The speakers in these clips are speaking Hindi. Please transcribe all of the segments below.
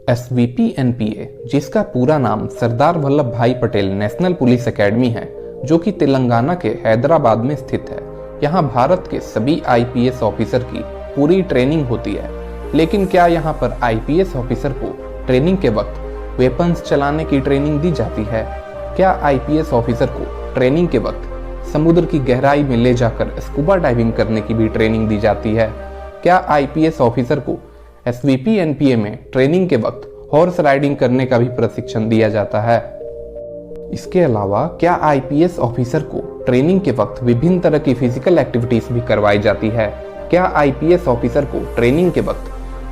SVP-NPA, जिसका पूरा नाम सरदार वल्लभ भाई पटेल नेशनल पुलिस एकेडमी है, जो कि तेलंगाना के हैदराबाद में स्थित है। यहाँ भारत के सभी IPS ऑफिसर की पूरी ट्रेनिंग होती है। लेकिन क्या यहाँ पर IPS ऑफिसर को ट्रेनिंग के वक्त वेपन्स चलाने की ट्रेनिंग दी जाती है? क्या IPS ऑफिसर को ट्रेनिंग के वक्त समुद्र की गहराई में ले जाकर स्कूबा डाइविंग करने की भी ट्रेनिंग दी जाती है? क्या IPS ऑफिसर को SVP-NPA में ट्रेनिंग के वक्त हॉर्स राइडिंग करने का भी प्रशिक्षण दिया जाता है? इसके अलावा क्या IPS ऑफिसर को ट्रेनिंग के वक्त विभिन्न तरह की फिजिकल एक्टिविटीज भी करवाई जाती है? क्या IPS ऑफिसर को ट्रेनिंग के वक्त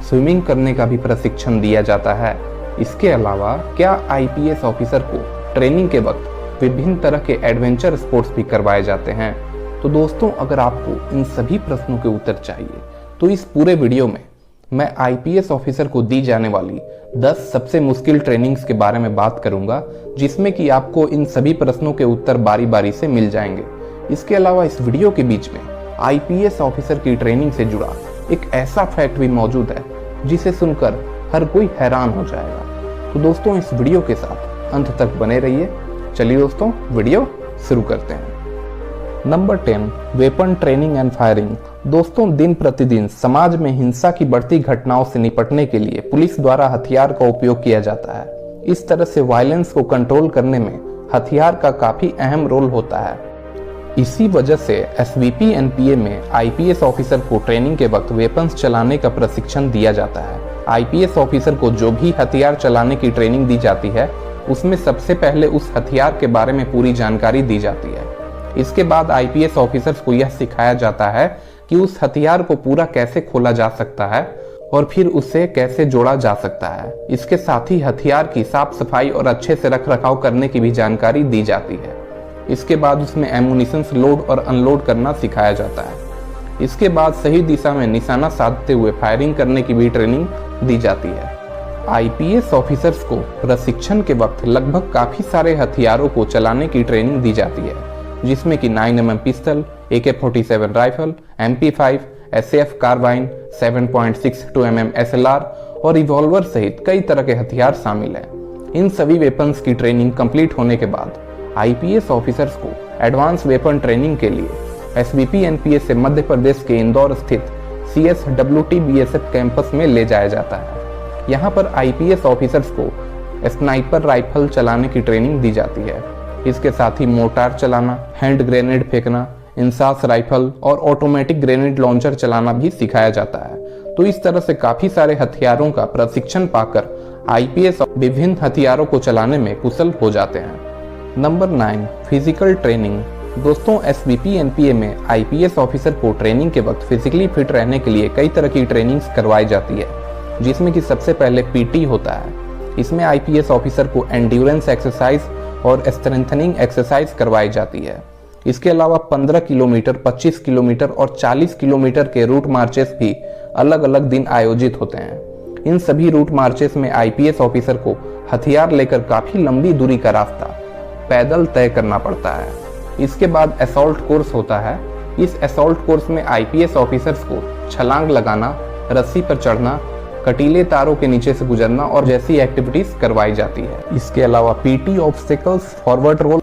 स्विमिंग करने का भी प्रशिक्षण दिया जाता है? इसके अलावा क्या IPS ऑफिसर को ट्रेनिंग के वक्त विभिन्न तरह के एडवेंचर स्पोर्ट्स भी करवाए जाते हैं? तो दोस्तों, अगर आपको इन सभी प्रश्नों के उत्तर चाहिए तो इस पूरे वीडियो में मैं IPS ऑफिसर को दी जाने वाली 10 सबसे मुश्किल ट्रेनिंग्स के बारे में बात करूंगा, जिसमें कि आपको इन सभी प्रश्नों के उत्तर बारी बारी से मिल जाएंगे। इसके अलावा इस वीडियो के बीच में IPS ऑफिसर की ट्रेनिंग से जुड़ा एक ऐसा फैक्ट भी मौजूद है जिसे सुनकर हर कोई हैरान हो जाएगा। तो दोस्तों, इस वीडियो के साथ अंत तक बने रहिए। चलिए दोस्तों, वीडियो शुरू करते हैं। Number 10, weapon training and firing. दोस्तों, दिन प्रतिदिन समाज में हिंसा की बढ़ती घटनाओं से निपटने के लिए पुलिस द्वारा हथियार का उपयोग किया जाता है। इस तरह से वायलेंस को कंट्रोल करने में हथियार का काफी अहम रोल होता है। इसी वजह से SVP-NPA में IPS ऑफिसर को ट्रेनिंग के वक्त वेपन्स चलाने का प्रशिक्षण दिया जाता है। IPS ऑफिसर को जो भी हथियार चलाने की ट्रेनिंग दी जाती है, उसमें सबसे पहले उस हथियार के बारे में पूरी जानकारी दी जाती है। इसके बाद IPS ऑफिसर्स को यह सिखाया जाता है कि उस हथियार को पूरा कैसे खोला जा सकता है और फिर उसे कैसे जोड़ा जा सकता है। इसके साथ ही हथियार की साफ सफाई और अच्छे से रख रखाव करने की भी जानकारी दी जाती है। इसके बाद उसमें एमुनिशंस लोड और अनलोड करना सिखाया जाता है। इसके बाद सही दिशा में निशाना साधते हुए फायरिंग करने की भी ट्रेनिंग दी जाती है। IPS ऑफिसर्स को प्रशिक्षण के वक्त लगभग काफी सारे हथियारों को चलाने की ट्रेनिंग दी जाती है, जिसमें कि 9mm pistol, AK-47 rifle, MP5, SAF carbine, 7.62mm SLR और रिवॉल्वर सहित कई तरह के हथियार शामिल हैं। इन सभी वेपन्स की ट्रेनिंग कंप्लीट होने के बाद IPS ऑफिसर्स को एडवांस वेपन ट्रेनिंग के लिए SVP-NPA से मध्य प्रदेश के इंदौर स्थित CSWT BSF कैंपस में ले जाया जाता है। यहाँ पर IPS ऑफिसर्स को स्नाइपर राइफल चलाने की ट्रेनिंग दी जाती है। इसके साथ ही मोर्टार चलाना, हैंड ग्रेनेड फेंकना, इंसास राइफल और ऑटोमेटिक ग्रेनेड लॉन्चर चलाना भी सिखाया जाता है। तो इस तरह से काफी सारे हथियारों का प्रशिक्षण पाकर IPS विभिन्न हथियारों को चलाने में कुशल हो जाते हैं। Number 9, physical training. दोस्तों, SVP-NPA में IPS ऑफिसर को ट्रेनिंग के वक्त फिजिकली फिट रहने के लिए कई तरह की ट्रेनिंग्स करवाई जाती है, जिसमें कि सबसे पहले PT होता है। इसमें IPS ऑफिसर को एंड्योरेंस एक्सरसाइज और स्ट्रेंथनिंग एक्सरसाइज करवाई जाती है। इसके अलावा 15 किलोमीटर, 25 किलोमीटर और 40 किलोमीटर के रूट मार्चेस भी अलग अलग दिन आयोजित होते हैं। इन सभी रूट मार्चेस में IPS ऑफिसर को हथियार लेकर काफी लंबी दूरी का रास्ता पैदल तय करना पड़ता है। इसके बाद असॉल्ट कोर्स होता है। इस असॉल्ट कोर्स में IPS ऑफिसर्स को छलांग लगाना, रस्सी पर चढ़ना, कटीले तारों के नीचे से गुजरना और जैसी एक्टिविटीज करवाई जाती है। इसके अलावा PT ऑब्स्टिकल्स, फॉरवर्ड रोल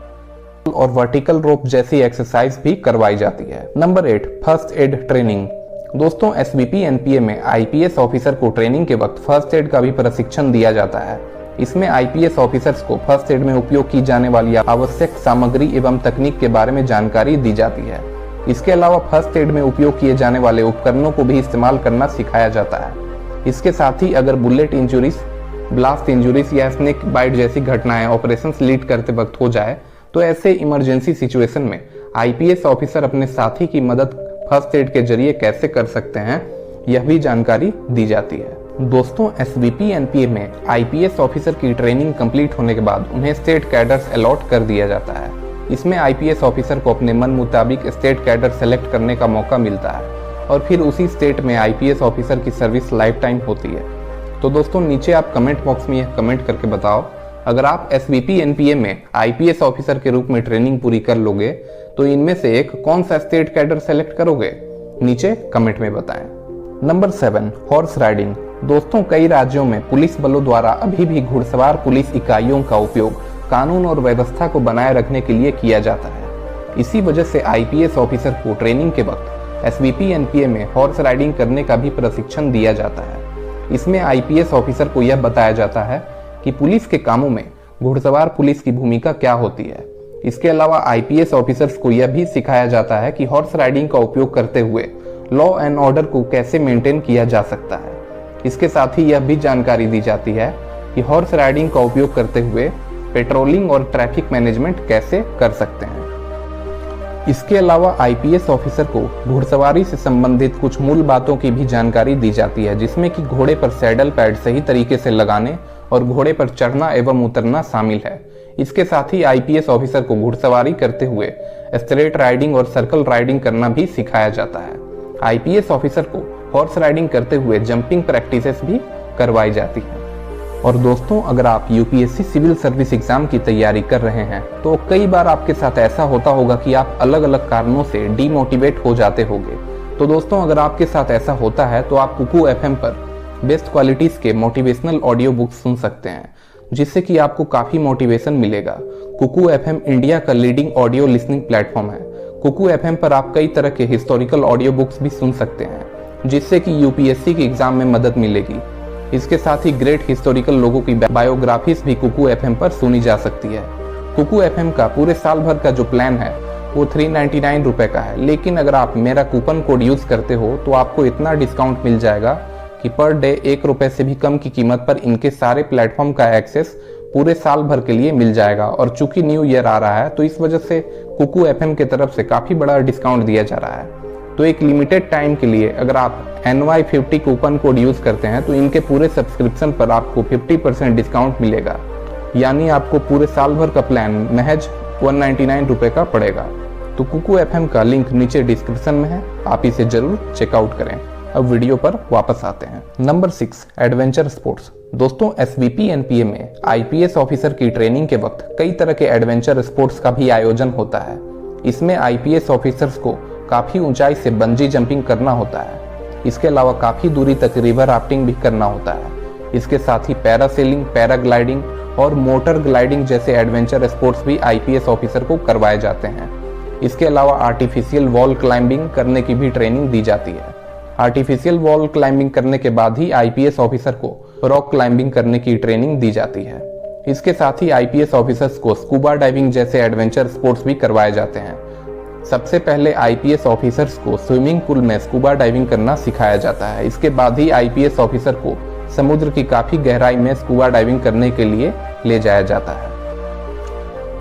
और वर्टिकल रोप जैसी एक्सरसाइज भी करवाई जाती है। Number 8, first aid training. दोस्तों, SVP-NPA में IPS ऑफिसर को ट्रेनिंग के वक्त फर्स्ट एड का भी प्रशिक्षण दिया जाता है। इसमें IPS ऑफिसर्स को फर्स्ट एड में उपयोग की जाने वाली आवश्यक सामग्री एवं तकनीक के बारे में जानकारी दी जाती है। इसके अलावा फर्स्ट एड में उपयोग किए जाने वाले उपकरणों को भी इस्तेमाल करना सिखाया जाता है। इसके साथ ही अगर बुलेट इंजुरीज, ब्लास्ट इंजुरीज या स्नेक बाइट जैसी घटनाएं ऑपरेशंस लीड करते वक्त हो जाए, तो ऐसे इमरजेंसी सिचुएशन में IPS ऑफिसर अपने साथी की मदद फर्स्ट एड के जरिए कैसे कर सकते हैं, यह भी जानकारी दी जाती है। दोस्तों, SVP-NPA में IPS ऑफिसर की ट्रेनिंग कंप्लीट होने के बाद उन्हें स्टेट कैडर्स अलॉट कर दिया जाता है। इसमें IPS ऑफिसर को अपने मन मुताबिक स्टेट कैडर सेलेक्ट करने का मौका मिलता है और फिर उसी स्टेट में IPS ऑफिसर की सर्विस लाइफ टाइम होती है। तो दोस्तों, नीचे आप कमेंट बॉक्स में यह कमेंट करके बताओ, अगर आप SVP-NPA में IPS ऑफिसर के रूप में ट्रेनिंग पूरी कर लोगे तो इनमें से एक कौन सा स्टेट कैडर सेलेक्ट करोगे? नीचे कमेंट में बताएं। Number 7, horse riding. दोस्तों, कई राज्यों में पुलिस बलों द्वारा अभी भी घुड़सवार पुलिस इकाइयों का उपयोग कानून और व्यवस्था को बनाए रखने के लिए किया जाता है। इसी वजह से आईपीएस ऑफिसर को ट्रेनिंग के वक्त एसवीपी एनपीए में हॉर्स राइडिंग करने का भी प्रशिक्षण दिया जाता है। इसमें आईपीएस ऑफिसर को यह बताया जाता है कि पुलिस के कामों में घुड़सवार पुलिस की भूमिका क्या होती है। इसके अलावा आईपीएस ऑफिसर्स को यह भी सिखाया जाता है कि हॉर्स राइडिंग का उपयोग करते हुए लॉ एंड ऑर्डर को कैसे मेंटेन किया जा सकता है। इसके साथ ही यह भी जानकारी दी जाती है कि हॉर्स राइडिंग का उपयोग करते हुए पेट्रोलिंग और ट्रैफिक मैनेजमेंट कैसे कर सकते हैं। इसके अलावा आईपीएस ऑफिसर को घुड़सवारी से संबंधित कुछ मूल बातों की भी जानकारी दी जाती है, जिसमें कि घोड़े पर सैडल पैड सही तरीके से लगाने और घोड़े पर चढ़ना एवं उतरना शामिल है। इसके साथ ही आईपीएस ऑफिसर को घुड़सवारी करते हुए स्ट्रेट राइडिंग और सर्कल राइडिंग करना भी सिखाया जाता है। आईपीएस ऑफिसर को हॉर्स राइडिंग करते हुए जंपिंग प्रैक्टिसेस भी करवाई जाती है। और दोस्तों, अगर आप यूपीएससी सिविल सर्विस एग्जाम की तैयारी कर रहे हैं तो कई बार आपके साथ ऐसा होता होगा कि आप अलग अलग कारणों से डीमोटिवेट हो जाते होंगे। तो दोस्तों, अगर आपके साथ ऐसा होता है तो आप कुकू एफएम पर बेस्ट क्वालिटीज के मोटिवेशनल ऑडियो बुक्स सुन सकते हैं, जिससे कि आपको काफी मोटिवेशन मिलेगा। कुकू एफएम इंडिया का लीडिंग ऑडियो लिसनिंग प्लेटफॉर्म है। कुकू एफएम पर आप कई तरह के हिस्टोरिकल ऑडियो बुक्स भी सुन सकते हैं, जिससे कि यूपीएससी के एग्जाम में मदद मिलेगी। इसके साथ ही ग्रेट हिस्टोरिकल लोगों की बायोग्राफीज भी कुकू एफएम पर सुनी जा सकती है। कुकू एफएम का पूरे साल भर का जो प्लान है वो 399 रुपए का है, लेकिन अगर आप मेरा कूपन कोड यूज करते हो तो आपको इतना डिस्काउंट मिल जाएगा कि पर डे 1 रुपए से भी कम की कीमत पर इनके सारे प्लेटफॉर्म का एक्सेस पूरे साल भर के लिए मिल जाएगा। और चूंकि न्यू ईयर आ रहा है तो इस वजह से कुकू एफएम की तरफ से काफी बड़ा डिस्काउंट दिया जा रहा है। तो एक लिमिटेड टाइम के लिए अगर आप NY50 कूपन कोड यूज करते हैं तो इनके पूरे सब्सक्रिप्शन पर आपको 50% डिस्काउंट मिलेगा, यानी आपको पूरे साल भर का प्लान महज 199 रुपए का पड़ेगा। तो कुकू एफएम का लिंक नीचे डिस्क्रिप्शन में है, आप इसे जरूर चेकआउट करें। अब वीडियो पर वापस आते हैं। Number 6, adventure sports. दोस्तों, एसवीपी एनपीए में आईपीएस ऑफिसर की ट्रेनिंग के वक्त कई तरह के एडवेंचर स्पोर्ट्स का भी आयोजन होता है। इसमें आईपीएस ऑफिसर्स को काफी ऊंचाई से बंजी जंपिंग करना होता है। इसके अलावा काफी दूरी तक रिवर राफ्टिंग भी करना होता है। इसके साथ ही पैरासेलिंग, पैराग्लाइडिंग और मोटर ग्लाइडिंग जैसे एडवेंचर स्पोर्ट्स भी आईपीएस ऑफिसर को करवाए जाते हैं। इसके अलावा आर्टिफिशियल वॉल क्लाइंबिंग करने की भी ट्रेनिंग दी जाती है। आर्टिफिशियल वॉल क्लाइंबिंग करने के बाद ही आईपीएस ऑफिसर को रॉक क्लाइंबिंग करने की ट्रेनिंग दी जाती है। इसके साथ ही आईपीएस ऑफिसर्स को स्कूबा डाइविंग जैसे एडवेंचर स्पोर्ट्स भी करवाए जाते हैं। सबसे पहले आईपीएस ऑफिसर्स को स्विमिंग पूल में स्कूबा डाइविंग करना सिखाया जाता है। इसके बाद ही आईपीएस ऑफिसर को समुद्र की काफी गहराई में स्कूबा डाइविंग करने के लिए ले जाया जाता है।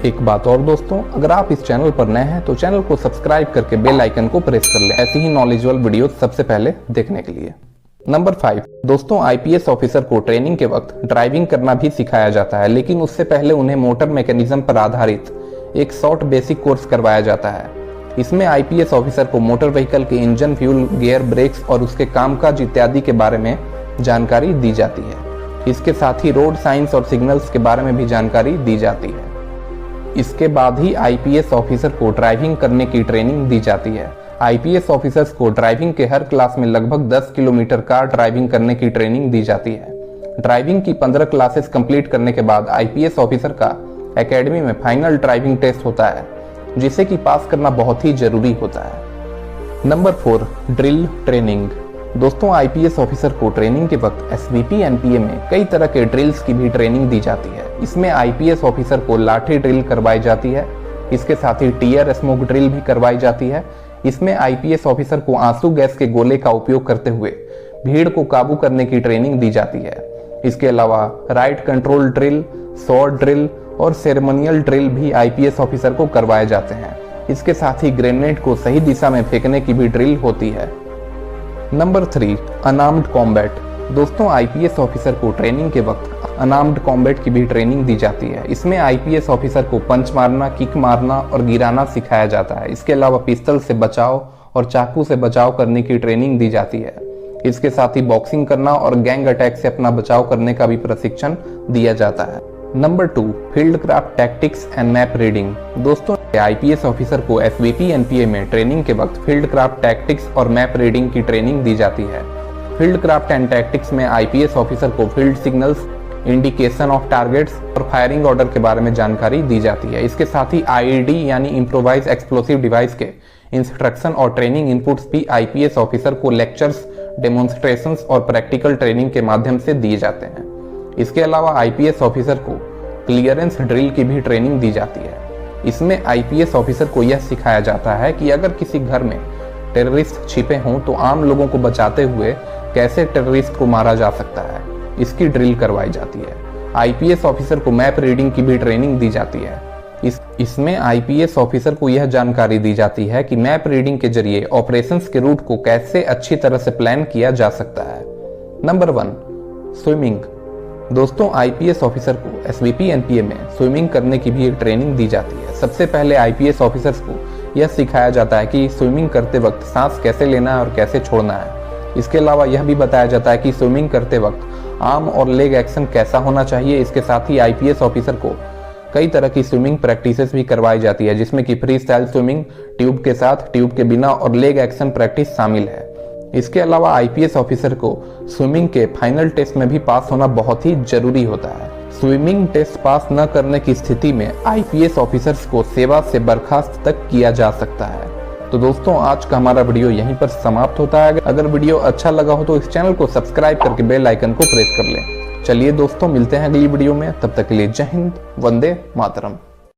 एक बात और दोस्तों, अगर आप इस चैनल पर नए हैं तो चैनल को सब्सक्राइब करके बेल आइकन को प्रेस कर लें, ऐसी ही नॉलेजेबल वीडियो सबसे पहले देखने के लिए। नंबर 5, दोस्तों, आईपीएस ऑफिसर को ट्रेनिंग के वक्त ड्राइविंग करना भी सिखाया जाता है, लेकिन उससे पहले उन्हें मोटर मैकेनिज्म पर आधारित एक शॉर्ट बेसिक कोर्स करवाया जाता है। इसमें आईपीएस ऑफिसर को मोटर व्हीकल के इंजन, फ्यूल, गियर, ब्रेक्स और उसके कामकाज इत्यादि के बारे में जानकारी दी जाती है। इसके साथ ही रोड साइंस और सिग्नल्स के बारे में भी जानकारी दी जाती है। इसके बाद ही आईपीएस ऑफिसर को ड्राइविंग करने की ट्रेनिंग दी जाती है। आईपीएस ऑफिसर्स को ड्राइविंग के हर क्लास में लगभग 10 किलोमीटर कार ड्राइविंग करने की ट्रेनिंग दी जाती है। ड्राइविंग की 15 क्लासेस कंप्लीट करने के बाद आईपीएस ऑफिसर का एकेडमी में फाइनल ड्राइविंग टेस्ट होता है, जिसे कि पास करना बहुत ही जरूरी होता है। Number 4, drill training. दोस्तों, आईपीएस ऑफिसर को ट्रेनिंग के वक्त एसवीपी एनपीए में कई तरह के ड्रिल्स की भी ट्रेनिंग दी जाती है। इसमें आईपीएस ऑफिसर को लाठी ड्रिल करवाई जाती है। इसके साथ ही टीयर स्मोक ड्रिल भी करवाई जाती है। इसमें आईपीएस ऑफिसर को आंसू गैस के गोले का उपयोग करते हुए भीड़ को काबू करने की ट्रेनिंग दी जाती है। इसके अलावा right control drill, short drill और सेरेमोनियल ड्रिल भी आईपीएस ऑफिसर को करवाए जाते हैं। इसके साथ ही ग्रेनेड को सही दिशा में फेंकने की भी ड्रिल होती है। Number 3, unarmoured combat. दोस्तों, आईपीएस ऑफिसर को ट्रेनिंग के वक्त अनआर्म्ड कॉम्बैट की भी ट्रेनिंग दी जाती है। इसमें आईपीएस ऑफिसर को पंच मारना, किक मारना और गिराना सिखाया जाता है। इसके अलावा पिस्टल से बचाव और चाकू से बचाव करने की ट्रेनिंग दी जाती है। इसके साथ ही बॉक्सिंग करना और गैंग अटैक से अपना बचाव करने का भी प्रशिक्षण दिया जाता है। Number 2, field craft tactics and map reading. दोस्तों, आईपीएस ऑफिसर को एसवीपी एनपीए में ट्रेनिंग के वक्त फील्ड क्राफ्ट टैक्टिक्स और मैप रीडिंग की ट्रेनिंग दी जाती है। फील्ड क्राफ्ट एंड टैक्टिक्स में आईपीएस ऑफिसर को field signals, indication of targets और फायरिंग ऑर्डर के बारे में जानकारी दी जाती है। इसके साथ ही आईईडी यानी इम्प्रोवाइज एक्सप्लोसिव डिवाइस के इंस्ट्रक्शन और ट्रेनिंग इनपुट्स भी आईपीएस ऑफिसर को लेक्चर्स, डेमोन्स्ट्रेशंस और प्रैक्टिकल ट्रेनिंग के माध्यम से दिए जाते हैं। इसके अलावा आईपीएस ऑफिसर को क्लियरेंस ड्रिल की भी ट्रेनिंग दी जाती है। इसमें आईपीएस ऑफिसर को यह सिखाया जाता है कि अगर किसी घर में टेररिस्ट छिपे हों तो आम लोगों को बचाते हुए कैसे टेररिस्ट को मारा जा सकता है, इसकी ड्रिल करवाई जाती है। आईपीएस ऑफिसर को मैप रीडिंग की भी ट्रेनिंग दी जाती है। इसमें आईपीएस ऑफिसर को यह जानकारी दी जाती है कि मैप रीडिंग के जरिए ऑपरेशंस के रूट को कैसे अच्छी तरह से प्लान किया जा सकता है। Number 1, swimming. दोस्तों, आईपीएस ऑफिसर को एसवीपी एनपीए में स्विमिंग करने की भी एक ट्रेनिंग दी जाती है। सबसे पहले आईपीएस ऑफिसर्स को यह सिखाया जाता है कि स्विमिंग करते वक्त सांस कैसे लेना है और कैसे छोड़ना है। इसके अलावा यह भी बताया जाता है कि स्विमिंग करते वक्त आर्म और लेग एक्शन कैसा होना चाहिए। इसके साथ ही आईपीएस ऑफिसर को कई तरह की स्विमिंग प्रैक्टिसेस भी करवाई जाती है, जिसमें कि फ्री स्टाइल स्विमिंग, ट्यूब के साथ, ट्यूब के बिना और लेग एक्शन प्रैक्टिस शामिल है। इसके अलावा आईपीएस ऑफिसर को स्विमिंग के फाइनल टेस्ट में भी पास होना बहुत ही जरूरी होता है। स्विमिंग टेस्ट पास न करने की स्थिति में आईपीएस ऑफिसर्स को सेवा से बर्खास्त तक किया जा सकता है। तो दोस्तों, आज का हमारा वीडियो यहीं पर समाप्त होता है। अगर वीडियो अच्छा लगा हो तो इस चैनल को सब्सक्राइब करके बेल आइकन को प्रेस कर लें। चलिए दोस्तों, मिलते हैं अगली वीडियो में। तब तक के लिए जय हिंद, वंदे मातरम।